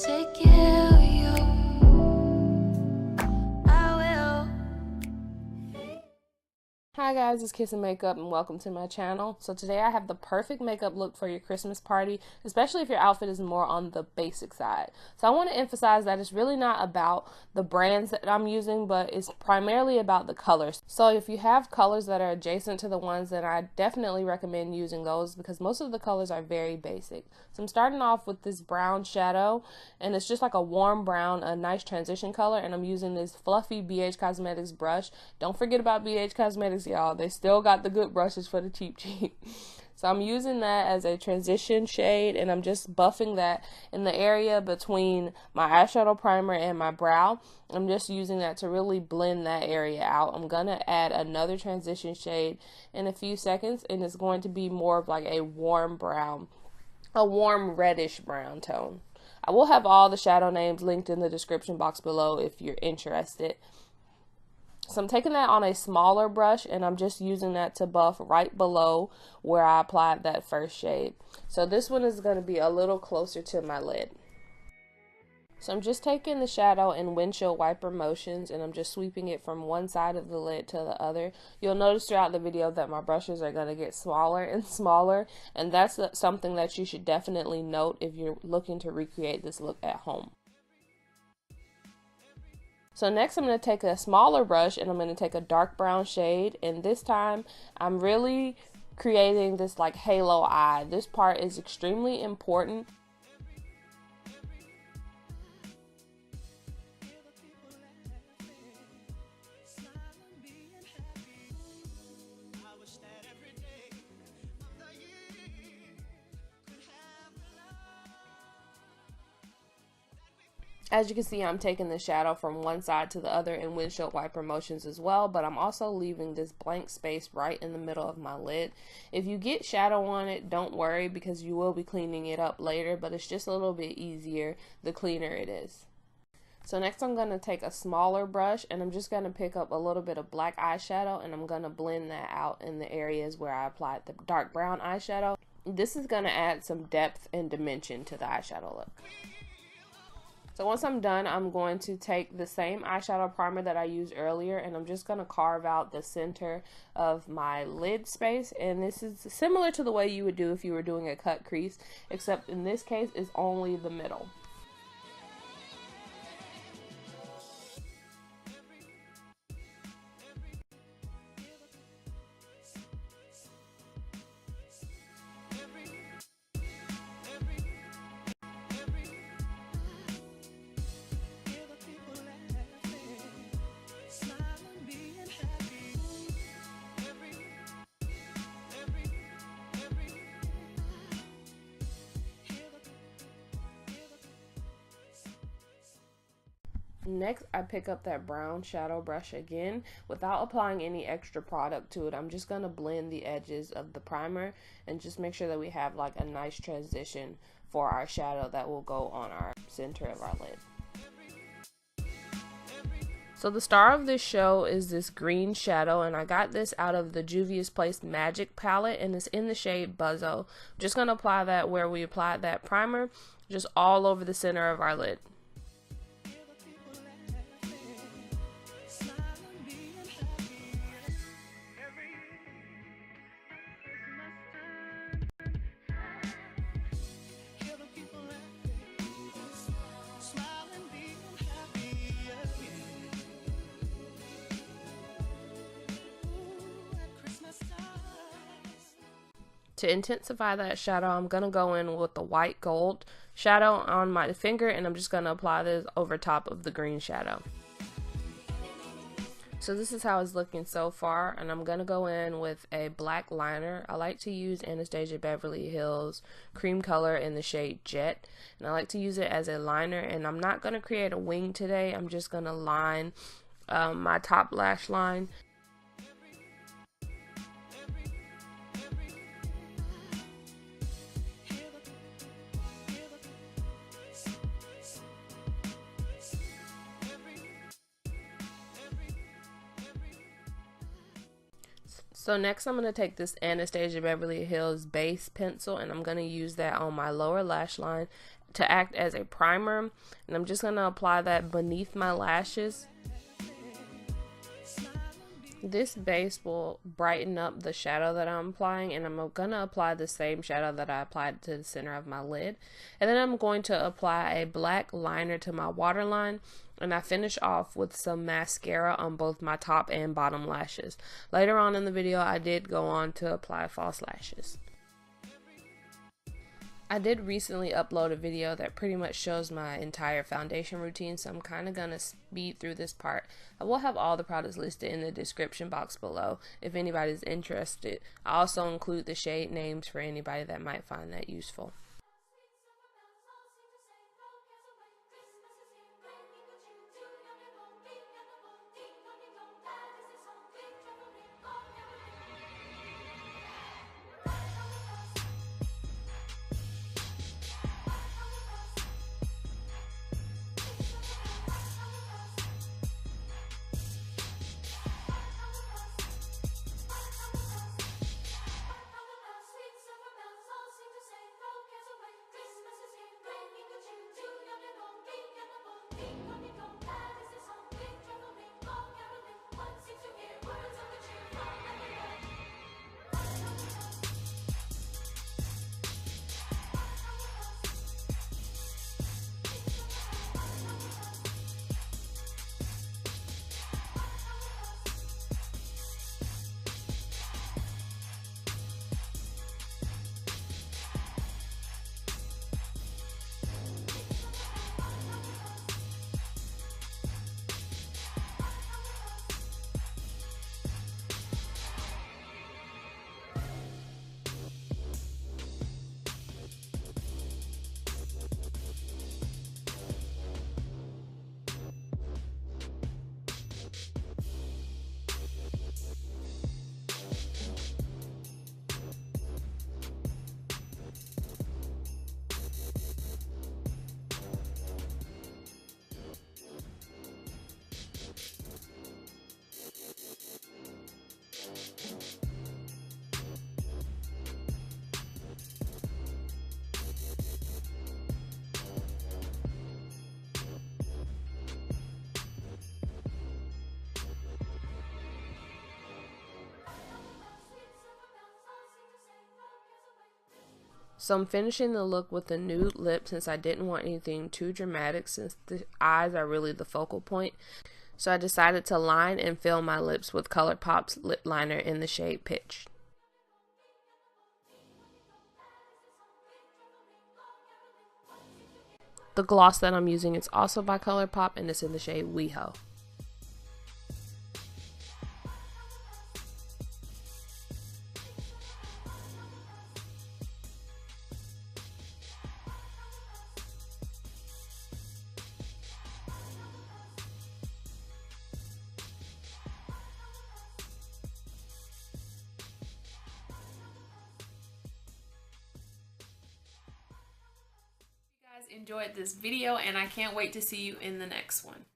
Take care of you. I will. Hi guys, it's Kiss.Makeup and welcome to my channel. So today I have the perfect makeup look for your Christmas party, especially if your outfit is more on the basic side. So I want to emphasize that it's really not about the brands that I'm using, but it's primarily about the colors. So if you have colors that are adjacent to the ones, then I definitely recommend using those because most of the colors are very basic. So I'm starting off with this brown shadow, and it's just like a warm brown, a nice transition color, and I'm using this fluffy BH Cosmetics brush. Don't forget about BH Cosmetics, y'all. They still got the good brushes for the cheap. So I'm using that as a transition shade, and I'm just buffing that in the area between my eyeshadow primer and my brow. I'm just using that to really blend that area out. I'm gonna add another transition shade in a few seconds, and it's going to be more of like a warm brown, a warm reddish brown tone. I will have all the shadow names linked in the description box below if you're interested. So I'm taking that on a smaller brush, and I'm just using that to buff right below where I applied that first shade. So this one is going to be a little closer to my lid. So I'm just taking the shadow in windshield wiper motions, and I'm just sweeping it from one side of the lid to the other. You'll notice throughout the video that my brushes are going to get smaller and smaller, and that's something that you should definitely note if you're looking to recreate this look at home. So next I'm going to take a smaller brush, and I'm going to take a dark brown shade, and this time I'm really creating this like halo eye. This part is extremely important. As you can see, I'm taking the shadow from one side to the other in windshield wiper motions as well, but I'm also leaving this blank space right in the middle of my lid. If you get shadow on it, don't worry because you will be cleaning it up later, but it's just a little bit easier the cleaner it is. So next I'm going to take a smaller brush, and I'm just going to pick up a little bit of black eyeshadow, and I'm going to blend that out in the areas where I applied the dark brown eyeshadow. This is going to add some depth and dimension to the eyeshadow look. So once I'm done, I'm going to take the same eyeshadow primer that I used earlier, and I'm just going to carve out the center of my lid space. And this is similar to the way you would do if you were doing a cut crease, except in this case it's only the middle. Next, I pick up that brown shadow brush again without applying any extra product to it. I'm just going to blend the edges of the primer and just make sure that we have like a nice transition for our shadow that will go on our center of our lid. So the star of this show is this green shadow, and I got this out of the Juvias Place Magic palette, and it's in the shade Buzo. I'm just going to apply that where we applied that primer, just all over the center of our lid. To intensify that shadow, I'm going to go in with the white gold shadow on my finger, and I'm just going to apply this over top of the green shadow. So this is how it's looking so far, and I'm going to go in with a black liner. I like to use Anastasia Beverly Hills Cream Color in the shade Jet, and I like to use it as a liner, and I'm not going to create a wing today. I'm just going to line my top lash line. So next I'm going to take this Anastasia Beverly Hills base pencil, and I'm going to use that on my lower lash line to act as a primer, and I'm just going to apply that beneath my lashes. This base will brighten up the shadow that I'm applying, and I'm going to apply the same shadow that I applied to the center of my lid. And then I'm going to apply a black liner to my waterline, and I finish off with some mascara on both my top and bottom lashes. Later on in the video, I did go on to apply false lashes. I did recently upload a video that pretty much shows my entire foundation routine, so I'm kind of going to speed through this part. I will have all the products listed in the description box below if anybody's interested. I also include the shade names for anybody that might find that useful. So I'm finishing the look with a nude lip since I didn't want anything too dramatic since the eyes are really the focal point. So I decided to line and fill my lips with Colourpop's lip liner in the shade Pitch. The gloss that I'm using is also by Colourpop and it's in the shade Weho. Enjoyed this video and I can't wait to see you in the next one.